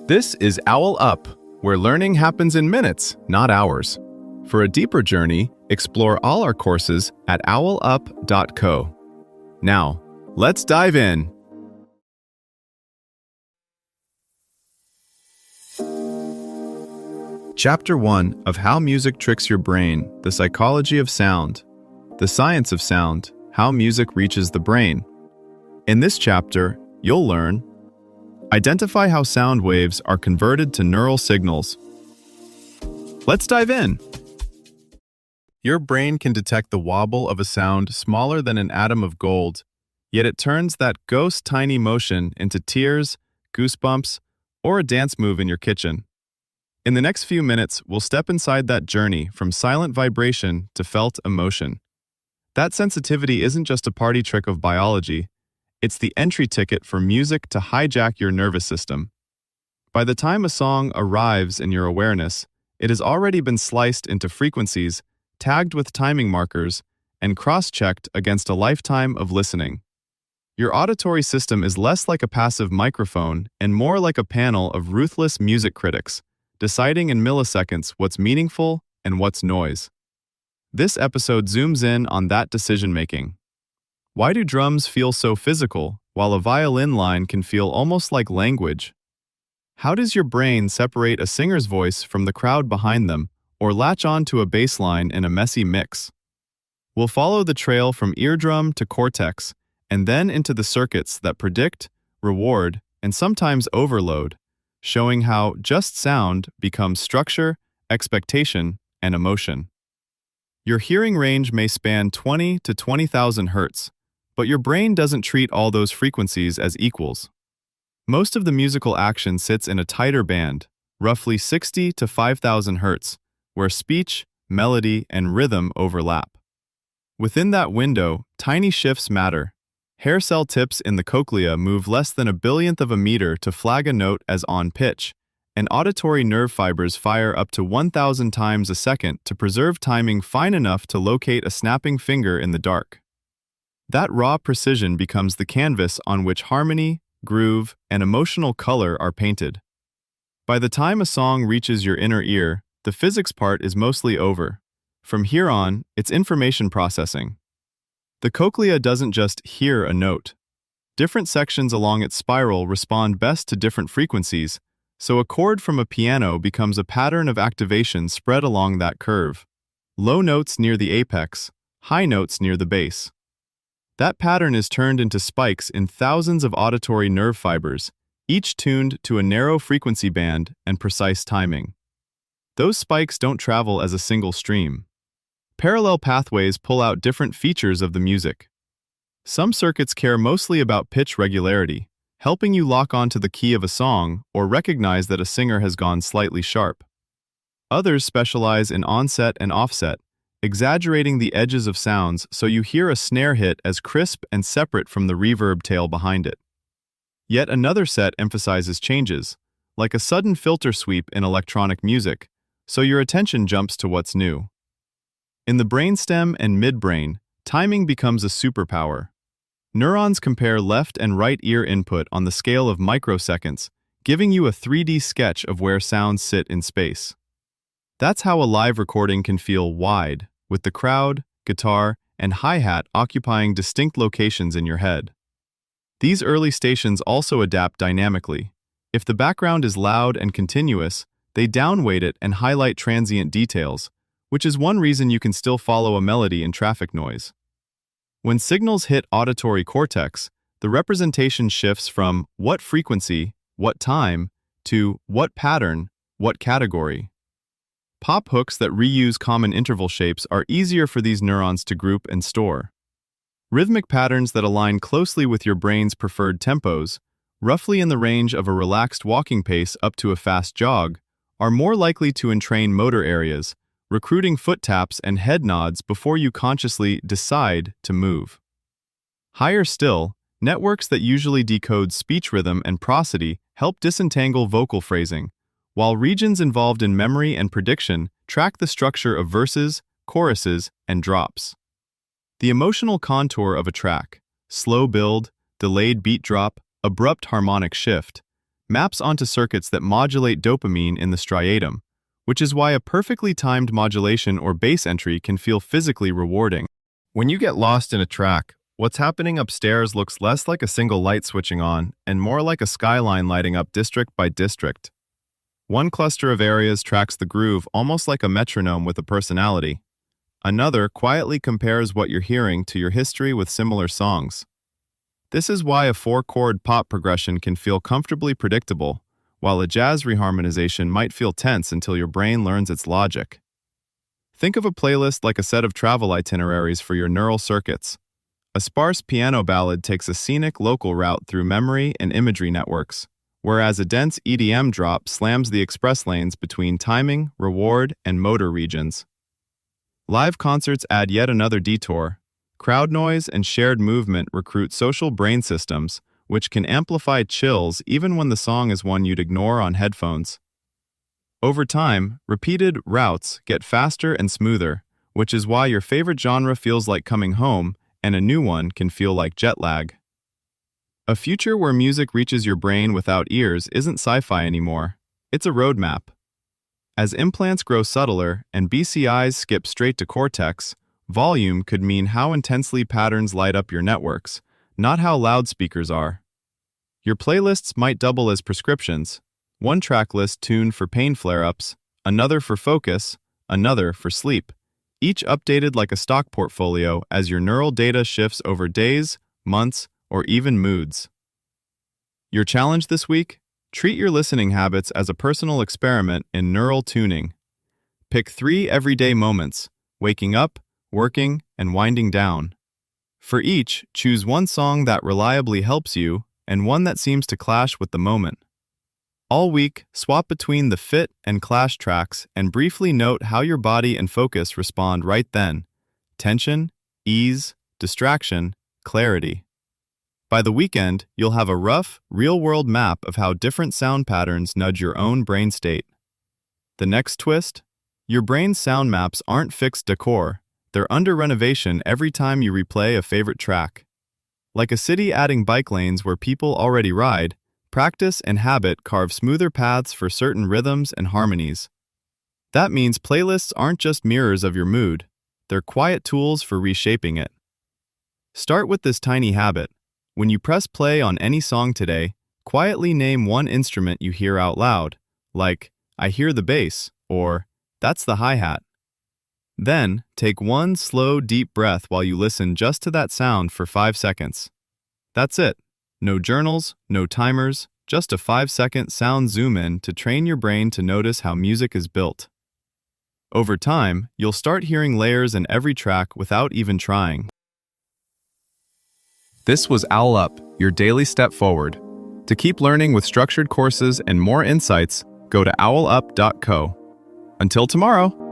This is OwlUp, where learning happens in minutes, not hours. For a deeper journey, explore all our courses at owlup.co. Now, let's dive in. Chapter 1 of How Music Tricks Your Brain, The Psychology of Sound. The Science of Sound, How Music Reaches the Brain. In this chapter, you'll learn: identify how sound waves are converted to neural signals. Let's dive in. Your brain can detect the wobble of a sound smaller than an atom of gold, yet it turns that ghost-tiny motion into tears, goosebumps, or a dance move in your kitchen. In the next few minutes, we'll step inside that journey from silent vibration to felt emotion. That sensitivity isn't just a party trick of biology. It's the entry ticket for music to hijack your nervous system. By the time a song arrives in your awareness, it has already been sliced into frequencies, tagged with timing markers, and cross-checked against a lifetime of listening. Your auditory system is less like a passive microphone and more like a panel of ruthless music critics, deciding in milliseconds what's meaningful and what's noise. This episode zooms in on that decision-making. Why do drums feel so physical, while a violin line can feel almost like language? How does your brain separate a singer's voice from the crowd behind them, or latch on to a bass line in a messy mix? We'll follow the trail from eardrum to cortex, and then into the circuits that predict, reward, and sometimes overload, showing how just sound becomes structure, expectation, and emotion. Your hearing range may span 20 to 20,000 hertz, but your brain doesn't treat all those frequencies as equals. Most of the musical action sits in a tighter band, roughly 60 to 5,000 hertz, where speech, melody, and rhythm overlap. Within that window, tiny shifts matter. Hair cell tips in the cochlea move less than a billionth of a meter to flag a note as on pitch, and auditory nerve fibers fire up to 1,000 times a second to preserve timing fine enough to locate a snapping finger in the dark. That raw precision becomes the canvas on which harmony, groove, and emotional color are painted. By the time a song reaches your inner ear, the physics part is mostly over. From here on, it's information processing. The cochlea doesn't just hear a note. Different sections along its spiral respond best to different frequencies, so a chord from a piano becomes a pattern of activation spread along that curve. Low notes near the apex, high notes near the base. That pattern is turned into spikes in thousands of auditory nerve fibers, each tuned to a narrow frequency band and precise timing. Those spikes don't travel as a single stream. Parallel pathways pull out different features of the music. Some circuits care mostly about pitch regularity, helping you lock onto the key of a song or recognize that a singer has gone slightly sharp. Others specialize in onset and offset, exaggerating the edges of sounds so you hear a snare hit as crisp and separate from the reverb tail behind it. Yet another set emphasizes changes, like a sudden filter sweep in electronic music, so your attention jumps to what's new. In the brainstem and midbrain, timing becomes a superpower. Neurons compare left and right ear input on the scale of microseconds, giving you a 3D sketch of where sounds sit in space. That's how a live recording can feel wide, with the crowd, guitar, and hi-hat occupying distinct locations in your head. These early stations also adapt dynamically. If the background is loud and continuous, they downweight it and highlight transient details, which is one reason you can still follow a melody in traffic noise. When signals hit auditory cortex, the representation shifts from what frequency, what time, to what pattern, what category. Pop hooks that reuse common interval shapes are easier for these neurons to group and store. Rhythmic patterns that align closely with your brain's preferred tempos, roughly in the range of a relaxed walking pace up to a fast jog, are more likely to entrain motor areas, recruiting foot taps and head nods before you consciously decide to move. Higher still, networks that usually decode speech rhythm and prosody help disentangle vocal phrasing, while regions involved in memory and prediction track the structure of verses, choruses, and drops. The emotional contour of a track, slow build, delayed beat drop, abrupt harmonic shift, maps onto circuits that modulate dopamine in the striatum, which is why a perfectly timed modulation or bass entry can feel physically rewarding. When you get lost in a track, what's happening upstairs looks less like a single light switching on and more like a skyline lighting up district by district. One cluster of areas tracks the groove almost like a metronome with a personality. Another quietly compares what you're hearing to your history with similar songs. This is why a 4-chord pop progression can feel comfortably predictable, while a jazz reharmonization might feel tense until your brain learns its logic. Think of a playlist like a set of travel itineraries for your neural circuits. A sparse piano ballad takes a scenic local route through memory and imagery networks, whereas a dense EDM drop slams the express lanes between timing, reward, and motor regions. Live concerts add yet another detour. Crowd noise and shared movement recruit social brain systems, which can amplify chills even when the song is one you'd ignore on headphones. Over time, repeated routes get faster and smoother, which is why your favorite genre feels like coming home and a new one can feel like jet lag. A future where music reaches your brain without ears isn't sci-fi anymore. It's a roadmap. As implants grow subtler and BCIs skip straight to cortex, volume could mean how intensely patterns light up your networks, not how loud speakers are. Your playlists might double as prescriptions. One track list tuned for pain flare-ups, another for focus, another for sleep, each updated like a stock portfolio as your neural data shifts over days, months, or even moods. Your challenge this week? Treat your listening habits as a personal experiment in neural tuning. Pick 3 everyday moments: waking up, working, and winding down. For each, choose one song that reliably helps you and one that seems to clash with the moment. All week, swap between the fit and clash tracks and briefly note how your body and focus respond right then: tension, ease, distraction, clarity. By the weekend, you'll have a rough, real-world map of how different sound patterns nudge your own brain state. The next twist? Your brain's sound maps aren't fixed decor. They're under renovation every time you replay a favorite track. Like a city adding bike lanes where people already ride, practice and habit carve smoother paths for certain rhythms and harmonies. That means playlists aren't just mirrors of your mood. They're quiet tools for reshaping it. Start with this tiny habit. When you press play on any song today, quietly name one instrument you hear out loud, like, "I hear the bass," or, "That's the hi-hat." Then, take one slow, deep breath while you listen just to that sound for 5 seconds. That's it. No journals, no timers, just a 5-second sound zoom in to train your brain to notice how music is built. Over time, you'll start hearing layers in every track without even trying. This was OwlUp, your daily step forward. To keep learning with structured courses and more insights, go to owlup.co. Until tomorrow!